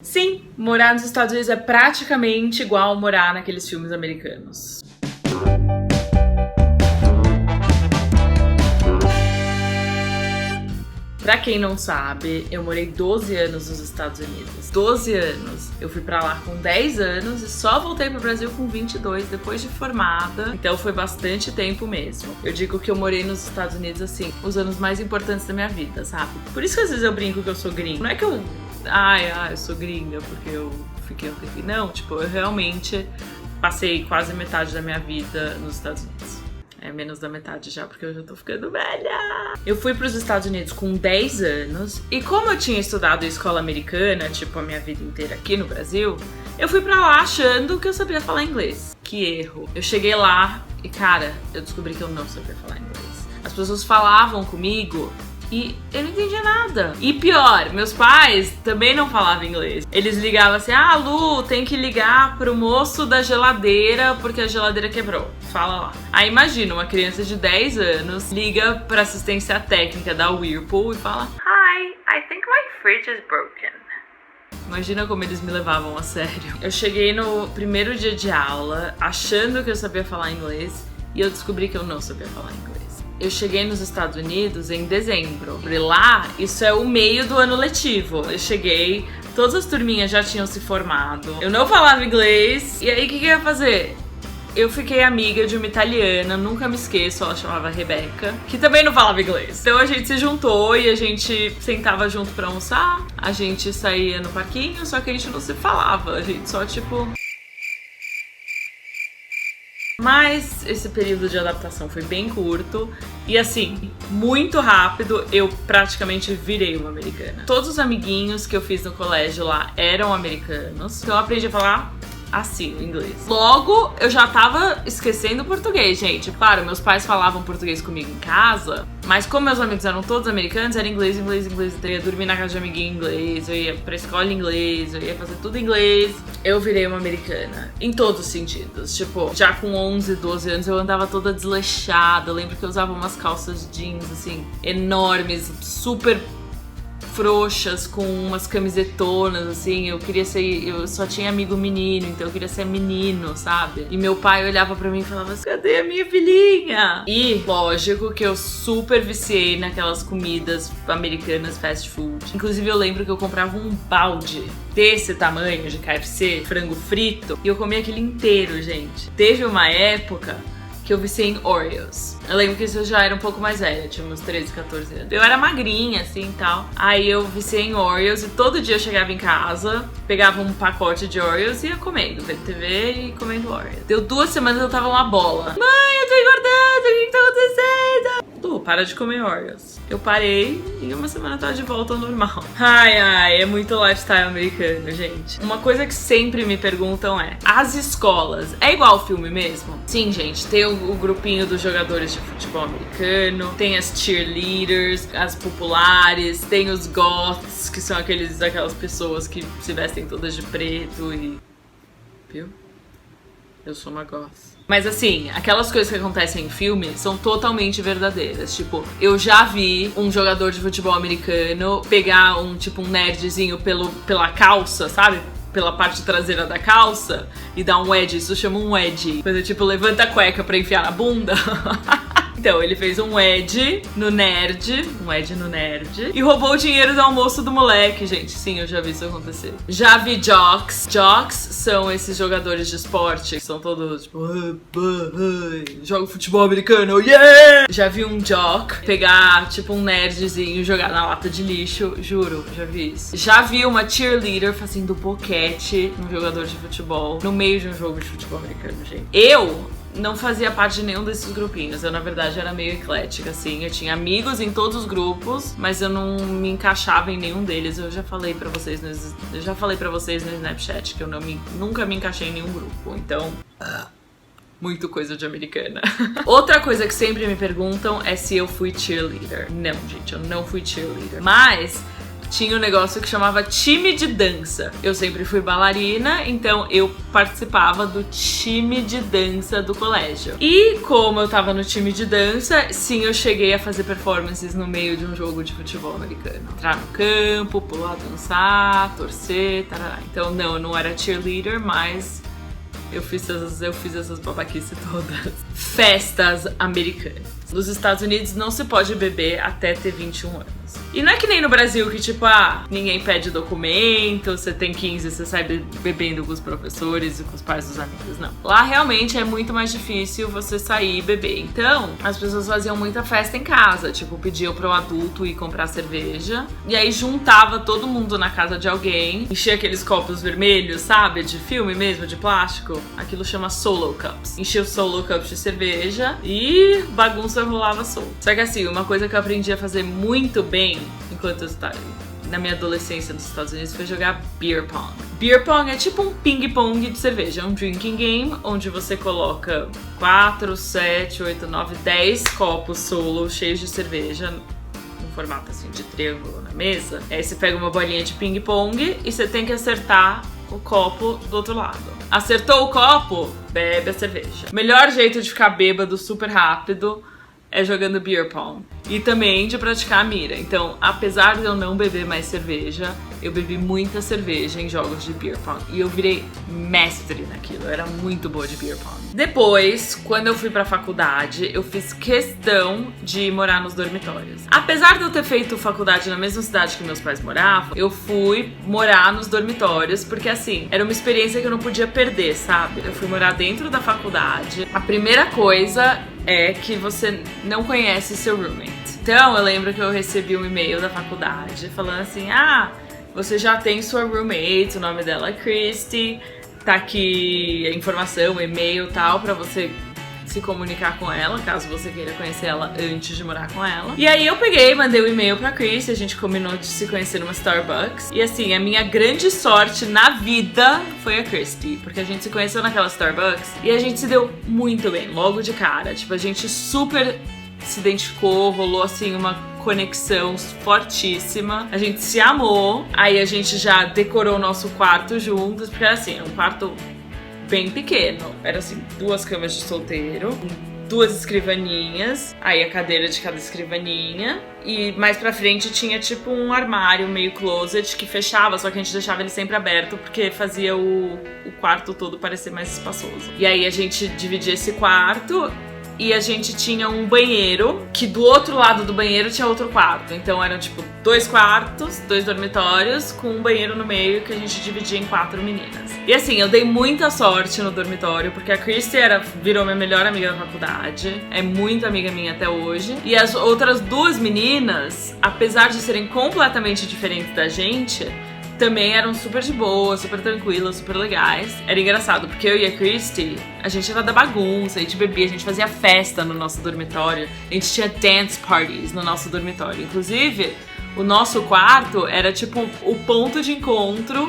Sim, morar nos Estados Unidos é praticamente igual morar naqueles filmes americanos. Pra quem não sabe, eu morei 12 anos nos Estados Unidos. 12 anos. Eu fui pra lá com 10 anos e só voltei pro Brasil com 22, depois de formada. Então foi bastante tempo mesmo. Eu digo que eu morei nos Estados Unidos, assim, os anos mais importantes da minha vida, sabe? Por isso que às vezes eu brinco que eu sou gringa. Não é que eu sou gringa porque eu fiquei um tempo. Não, tipo, eu realmente passei quase metade da minha vida nos Estados Unidos. É menos da metade já, porque eu já tô ficando velha. Eu fui pros Estados Unidos com 10 anos. E como eu tinha estudado em escola americana, tipo, a minha vida inteira aqui no Brasil, eu fui pra lá achando que eu sabia falar inglês. Que erro. Eu cheguei lá e, cara, eu descobri que eu não sabia falar inglês. As pessoas falavam comigo e eu não entendia nada. E pior, meus pais também não falavam inglês. Eles ligavam assim: Lu, tem que ligar pro moço da geladeira porque a geladeira quebrou. Fala lá. Aí imagina, uma criança de 10 anos liga pra assistência técnica da Whirlpool e fala: Hi, I think my fridge is broken. Imagina como eles me levavam a sério. Eu cheguei no primeiro dia de aula achando que eu sabia falar inglês e eu descobri que eu não sabia falar inglês. Eu cheguei nos Estados Unidos em dezembro. E lá, isso é o meio do ano letivo. Eu cheguei, todas as turminhas já tinham se formado. Eu não falava inglês. E aí, o que eu ia fazer? Eu fiquei amiga de uma italiana, nunca me esqueço, ela chamava Rebeca, que também não falava inglês. Então a gente se juntou e a gente sentava junto pra almoçar. A gente saía no parquinho, só que a gente não se falava. A gente só, tipo... Mas esse período de adaptação foi bem curto e, assim, muito rápido eu praticamente virei uma americana. Todos os amiguinhos que eu fiz no colégio lá eram americanos, então eu aprendi a falar assim o inglês. Logo, eu já tava esquecendo o português, gente. Claro, meus pais falavam português comigo em casa, mas como meus amigos eram todos americanos, era inglês. Então eu ia dormir na casa de amiguinho em inglês, eu ia pra escola em inglês, eu ia fazer tudo em inglês. Eu virei uma americana, em todos os sentidos. Tipo, já com 11, 12 anos eu andava toda desleixada. Eu lembro que eu usava umas calças jeans, assim, enormes, super frouxas, com umas camisetonas, assim. Eu só tinha amigo menino, então eu queria ser menino, sabe? E meu pai olhava pra mim e falava assim: cadê a minha filhinha? E, lógico, que eu super viciei naquelas comidas americanas fast food. Inclusive, eu lembro que eu comprava um balde desse tamanho de KFC, frango frito, e eu comia aquele inteiro, gente. Teve uma época que eu viciei em Oreos. Eu lembro que isso eu já era um pouco mais velha, tinha uns 13, 14 anos. Eu era magrinha, assim, e tal. Aí eu viciei em Oreos e todo dia eu chegava em casa, pegava um pacote de Oreos e ia comendo, vendo TV e comendo Oreos. Deu 2 semanas eu tava uma bola. Mãe, eu tô engordando, o que tá acontecendo? Para de comer Oreos. Eu parei e uma semana eu tava de volta ao normal. É muito lifestyle americano, gente. Uma coisa que sempre me perguntam é: as escolas, é igual ao filme mesmo? Sim, gente, tem o grupinho dos jogadores de futebol americano, tem as cheerleaders, as populares, tem os goths, que são aquelas pessoas que se vestem todas de preto e... Viu? Eu sou uma goth. Mas assim, aquelas coisas que acontecem em filme são totalmente verdadeiras. Tipo, eu já vi um jogador de futebol americano pegar um nerdzinho pela calça, sabe? Pela parte traseira da calça e dar um wedge. Isso chama um wedge. Coisa tipo, levanta a cueca pra enfiar na bunda. Então, ele fez um wedge no nerd, e roubou o dinheiro do almoço do moleque, gente. Sim, eu já vi isso acontecer. Já vi jocks. Jocks são esses jogadores de esporte que são todos, tipo, joga futebol americano, yeah! Já vi um jock pegar, tipo, um nerdzinho e jogar na lata de lixo, juro, já vi isso. Já vi uma cheerleader fazendo boquete num jogador de futebol, no meio de um jogo de futebol americano, gente. Eu não fazia parte de nenhum desses grupinhos. Eu, na verdade, era meio eclética, assim. Eu tinha amigos em todos os grupos, mas eu não me encaixava em nenhum deles. Eu já falei pra vocês no Snapchat que eu nunca me encaixei em nenhum grupo. Então, muito coisa de americana. Outra coisa que sempre me perguntam é se eu fui cheerleader. Não, gente, eu não fui cheerleader. Mas tinha um negócio que chamava time de dança. Eu sempre fui bailarina, então eu participava do time de dança do colégio. E como eu tava no time de dança, sim, eu cheguei a fazer performances no meio de um jogo de futebol americano. Entrar no campo, pular, dançar, torcer, tarará. Então não, eu não era cheerleader, mas eu fiz essas babaquices todas. Festas americanas. Nos Estados Unidos não se pode beber até ter 21 anos. E não é que nem no Brasil que tipo, ninguém pede documento, você tem 15, você sai bebendo com os professores e com os pais dos amigos, não. Lá realmente é muito mais difícil você sair e beber. Então, as pessoas faziam muita festa em casa, tipo, pediam para o adulto ir comprar cerveja, e aí juntava todo mundo na casa de alguém, enchia aqueles copos vermelhos, sabe, de filme mesmo, de plástico. Aquilo chama solo cups. Enchia os solo cups de cerveja e bagunça rolava solto. Só que assim, uma coisa que eu aprendi a fazer muito bem enquanto eu estava na minha adolescência nos Estados Unidos foi jogar beer pong. Beer pong é tipo um ping-pong de cerveja, é um drinking game onde você coloca 4, 7, 8, 9, 10 copos solo cheios de cerveja num formato assim de triângulo na mesa. Aí você pega uma bolinha de ping-pong e você tem que acertar o copo do outro lado. Acertou o copo, bebe a cerveja. O melhor jeito de ficar bêbado super rápido é jogando beer pong. E também de praticar a mira. Então, apesar de eu não beber mais cerveja, eu bebi muita cerveja em jogos de beer pong. E eu virei mestre naquilo. Eu era muito boa de beer pong. Depois, quando eu fui pra faculdade, eu fiz questão de morar nos dormitórios. Apesar de eu ter feito faculdade na mesma cidade que meus pais moravam, eu fui morar nos dormitórios, porque assim, era uma experiência que eu não podia perder, sabe? Eu fui morar dentro da faculdade. A primeira coisa é que você não conhece seu roommate. Então, eu lembro que eu recebi um e-mail da faculdade falando assim, você já tem sua roommate, o nome dela é Christy, tá aqui a informação, o e-mail e tal, pra você se comunicar com ela, caso você queira conhecer ela antes de morar com ela. E aí eu peguei, mandei um e-mail pra Christy, a gente combinou de se conhecer numa Starbucks. E assim, a minha grande sorte na vida foi a Christy, porque a gente se conheceu naquela Starbucks e a gente se deu muito bem, logo de cara. Tipo, a gente super se identificou, rolou assim uma conexão fortíssima. A gente se amou, aí a gente já decorou o nosso quarto juntos, porque assim, é um quarto bem pequeno. Era assim, 2 camas de solteiro, 2 escrivaninhas, aí a cadeira de cada escrivaninha, e mais pra frente tinha tipo um armário meio closet que fechava, só que a gente deixava ele sempre aberto porque fazia o quarto todo parecer mais espaçoso. E aí a gente dividia esse quarto e a gente tinha um banheiro, que do outro lado do banheiro tinha outro quarto. Então eram tipo 2 quartos, 2 dormitórios, com um banheiro no meio que a gente dividia em 4 meninas. E assim, eu dei muita sorte no dormitório, porque a Christy virou minha melhor amiga da faculdade, é muito amiga minha até hoje. E as outras 2 meninas, apesar de serem completamente diferentes da gente, também eram super de boa, super tranquilas, super legais. Era engraçado, porque eu e a Christy, a gente era da bagunça, a gente bebia, a gente fazia festa no nosso dormitório, a gente tinha dance parties no nosso dormitório. Inclusive, o nosso quarto era tipo o ponto de encontro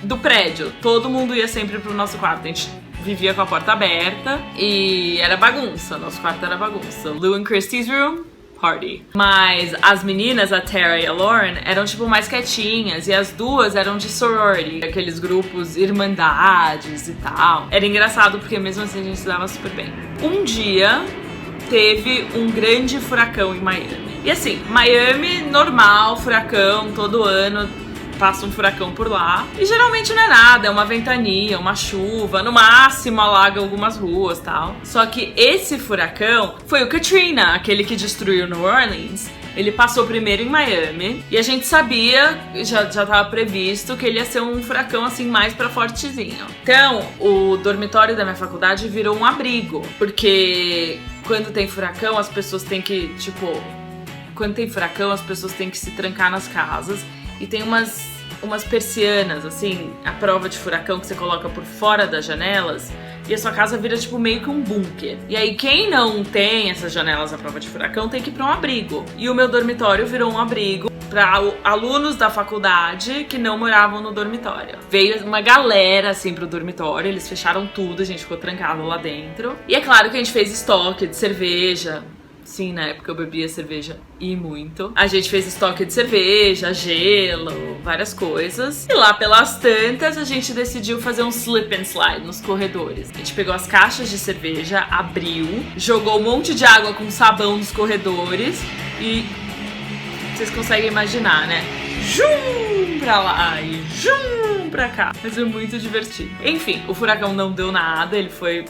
do prédio. Todo mundo ia sempre pro nosso quarto, a gente vivia com a porta aberta e era bagunça, nosso quarto era bagunça. Lou and Christy's room, party. Mas as meninas, a Tara e a Lauren, eram tipo mais quietinhas, e as 2 eram de sorority, aqueles grupos irmandades e tal. Era engraçado porque mesmo assim a gente se dava super bem. Um dia teve um grande furacão em Miami. E assim, Miami normal, furacão, todo ano passa um furacão por lá. E geralmente não é nada, é uma ventania, uma chuva, no máximo alaga algumas ruas e tal. Só que esse furacão foi o Katrina, aquele que destruiu New Orleans. Ele passou primeiro em Miami e a gente sabia, já tava previsto, que ele ia ser um furacão assim mais pra fortezinho. Então, o dormitório da minha faculdade virou um abrigo, porque quando tem furacão as pessoas têm que, quando tem furacão as pessoas têm que se trancar nas casas. E tem umas persianas, assim, a prova de furacão que você coloca por fora das janelas e a sua casa vira tipo meio que um bunker. E aí quem não tem essas janelas à prova de furacão tem que ir pra um abrigo. E o meu dormitório virou um abrigo para alunos da faculdade que não moravam no dormitório. Veio uma galera assim pro dormitório, eles fecharam tudo, a gente ficou trancado lá dentro. E é claro que a gente fez estoque de cerveja, Sim, na época eu bebia cerveja e muito. A gente fez estoque de cerveja, gelo, várias coisas. E lá pelas tantas a gente decidiu fazer um slip and slide nos corredores. A gente pegou as caixas de cerveja, abriu, jogou um monte de água com sabão nos corredores e vocês conseguem imaginar, né? Jum pra lá e jum pra cá. Mas foi muito divertido. Enfim, o furacão não deu nada, ele foi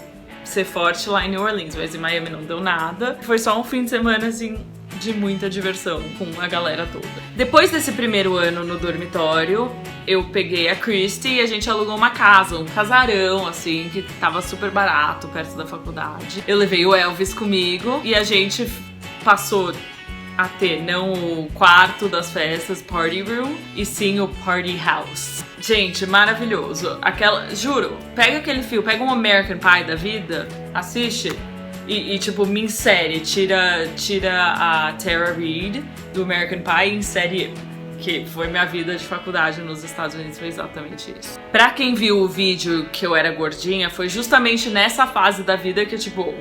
ser forte lá em New Orleans, mas em Miami não deu nada. Foi só um fim de semana, assim, de muita diversão com a galera toda. Depois desse primeiro ano no dormitório, eu peguei a Christy e a gente alugou uma casa, um casarão, assim, que tava super barato, perto da faculdade. Eu levei o Elvis comigo e a gente passou a ter não o quarto das festas, party room, e sim o party house. Gente, maravilhoso. Juro, pega aquele fio, pega um American Pie da vida, assiste e tipo, me insere, tira a Tara Reid do American Pie e insere, que foi minha vida de faculdade nos Estados Unidos, foi exatamente isso. Pra quem viu o vídeo que eu era gordinha, foi justamente nessa fase da vida que, tipo,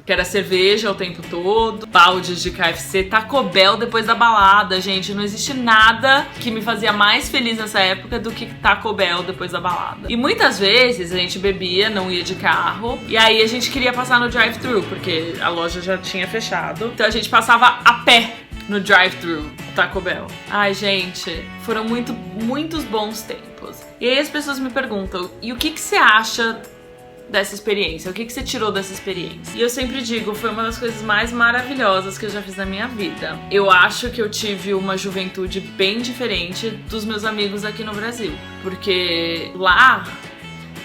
que era cerveja o tempo todo, baldes de KFC, Taco Bell depois da balada, gente. Não existe nada que me fazia mais feliz nessa época do que Taco Bell depois da balada. E muitas vezes a gente bebia, não ia de carro, e aí a gente queria passar no drive-thru, porque a loja já tinha fechado. Então a gente passava a pé no drive-thru Taco Bell. Ai, gente, foram muitos bons tempos. E aí as pessoas me perguntam, e o que você acha dessa experiência? O que você tirou dessa experiência? E eu sempre digo, foi uma das coisas mais maravilhosas que eu já fiz na minha vida. Eu acho que eu tive uma juventude bem diferente dos meus amigos aqui no Brasil. Porque lá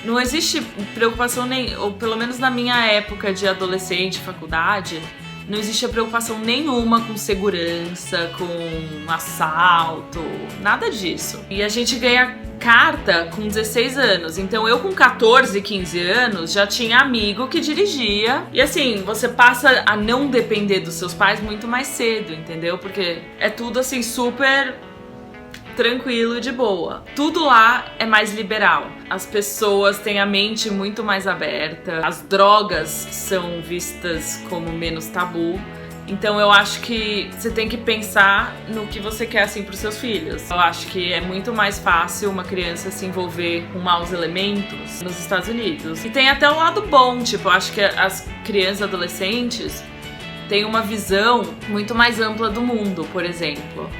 não existe preocupação nem, ou pelo menos na minha época de adolescente, faculdade, não existia preocupação nenhuma com segurança, com assalto, nada disso. E a gente ganha carta com 16 anos, então eu com 14, 15 anos já tinha amigo que dirigia. E assim, você passa a não depender dos seus pais muito mais cedo, entendeu? Porque é tudo assim super tranquilo e de boa. Tudo lá é mais liberal. As pessoas têm a mente muito mais aberta. As drogas são vistas como menos tabu. Então eu acho que você tem que pensar no que você quer assim pros seus filhos. Eu acho que é muito mais fácil uma criança se envolver com maus elementos nos Estados Unidos. E tem até o lado bom, tipo, eu acho que as crianças e adolescentes têm uma visão muito mais ampla do mundo, por exemplo.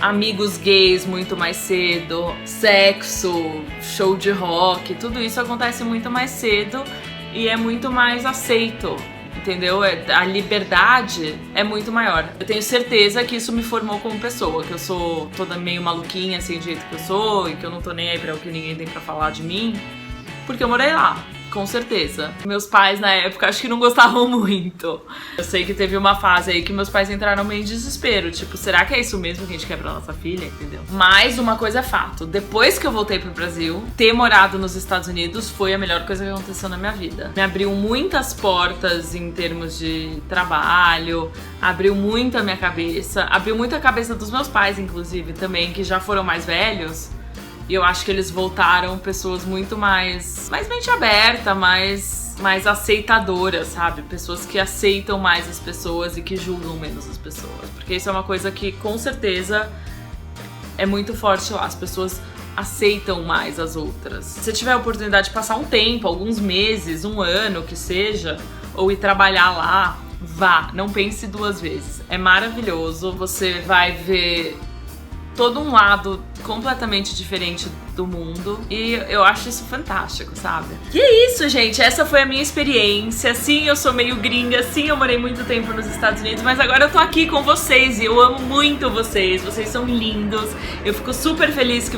Amigos gays muito mais cedo, sexo, show de rock, tudo isso acontece muito mais cedo e é muito mais aceito, entendeu? A liberdade é muito maior. Eu tenho certeza que isso me formou como pessoa, que eu sou toda meio maluquinha, assim, do jeito que eu sou, e que eu não tô nem aí pra o que ninguém tem pra falar de mim, porque eu morei lá. Com certeza. Meus pais na época acho que não gostavam muito. Eu sei que teve uma fase aí que meus pais entraram meio em desespero. Tipo, será que é isso mesmo que a gente quer pra nossa filha? Entendeu? Mas uma coisa é fato. Depois que eu voltei pro Brasil, ter morado nos Estados Unidos foi a melhor coisa que aconteceu na minha vida. Me abriu muitas portas em termos de trabalho, abriu muito a minha cabeça, abriu muito a cabeça dos meus pais, inclusive, também, que já foram mais velhos. E eu acho que eles voltaram pessoas muito mais mente aberta, mais aceitadoras, sabe? Pessoas que aceitam mais as pessoas e que julgam menos as pessoas. Porque isso é uma coisa que, com certeza, é muito forte lá. As pessoas aceitam mais as outras. Se você tiver a oportunidade de passar um tempo, alguns meses, um ano, que seja, ou ir trabalhar lá, vá. Não pense duas vezes. É maravilhoso. Você vai ver todo um lado completamente diferente do mundo e eu acho isso fantástico, sabe? E é isso, gente, essa foi a minha experiência. Sim, eu sou meio gringa, sim, eu morei muito tempo nos Estados Unidos, mas agora eu tô aqui com vocês e eu amo muito vocês são lindos, eu fico super feliz que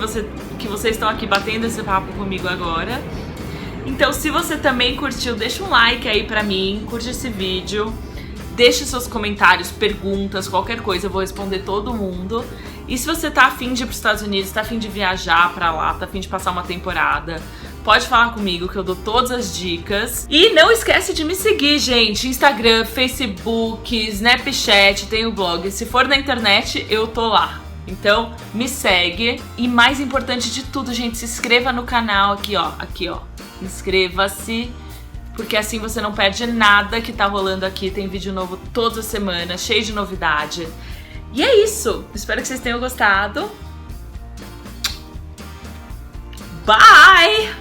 vocês estão aqui batendo esse papo comigo agora. Então, se você também curtiu, deixa um like aí pra mim, curte esse vídeo, deixe seus comentários, perguntas, qualquer coisa, eu vou responder todo mundo. E se você tá afim de ir pros Estados Unidos, tá afim de viajar pra lá, tá afim de passar uma temporada, pode falar comigo que eu dou todas as dicas. E não esquece de me seguir, gente. Instagram, Facebook, Snapchat, tem o blog. Se for na internet, eu tô lá. Então, me segue. E mais importante de tudo, gente, se inscreva no canal aqui, ó. Inscreva-se. porque assim você não perde nada que tá rolando aqui. Tem vídeo novo toda semana, cheio de novidade. E é isso. Espero que vocês tenham gostado. Bye!